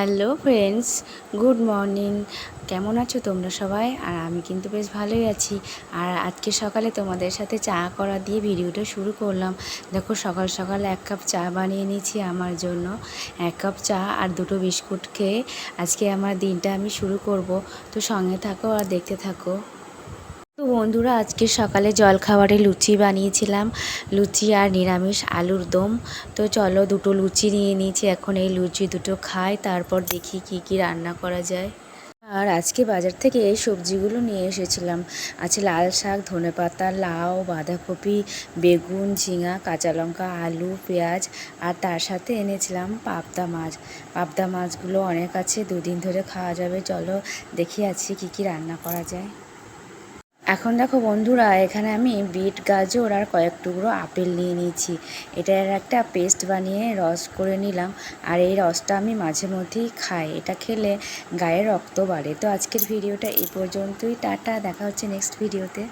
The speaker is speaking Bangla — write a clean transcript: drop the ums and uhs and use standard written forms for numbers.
Hello friends, good morning. কেমন আছো তোমরা সবাই? আর আমি কিন্তু বেশ ভালোই আছি। আর আজকে সকালে তোমাদের সাথে চা করা দিয়ে ভিডিওটা শুরু করলাম। দেখো, সকাল সকাল 1 কাপ চা বানিয়ে নিয়েছি আমার জন্য। 1 কাপ চা আর 2টো বিস্কুট খেয়ে আজকে আমার দিনটা আমি শুরু করব। তো সঙ্গে থাকো আর দেখতে থাকো। তো বন্ধুরা, আজকে সকালে জলখাবারে লুচি বানিয়েছিলাম, লুচি আর নিরামিষ আলুর দম। তো চলো, 2টো লুচি নিয়ে নিয়েছি, এখন এই লুচি 2টো খাই, তারপর দেখি কি কি রান্না করা যায়। আর আজকে বাজার থেকে এই সবজিগুলো নিয়ে এসেছিলাম। আছে লাল শাক, ধনেপাতা, লাউ, বাঁধাকপি, বেগুন, ঝিঙা, কাঁচা লঙ্কা, আলু, পেঁয়াজ, আর তার সাথে এনেছিলাম পাবদা মাছ। পাবদা মাছগুলো অনেক আছে, 2 দিন ধরে খাওয়া যাবে। চলো দেখি আজকে কি কি রান্না করা যায়। এখন দেখো বন্ধুরা, এখানে আমি বিট, গাজর আর কয়েক টুকরো আপেল নিয়ে নিয়েছি। এটার একটা পেস্ট বানিয়ে রস করে নিলাম। আর এই রসটা আমি মাঝে মধ্যেই খাই, এটা খেলে গায়ে রক্ত বাড়ে। তো আজকের ভিডিওটা এই পর্যন্তই। টাটা, দেখা হচ্ছে নেক্সট ভিডিওতে।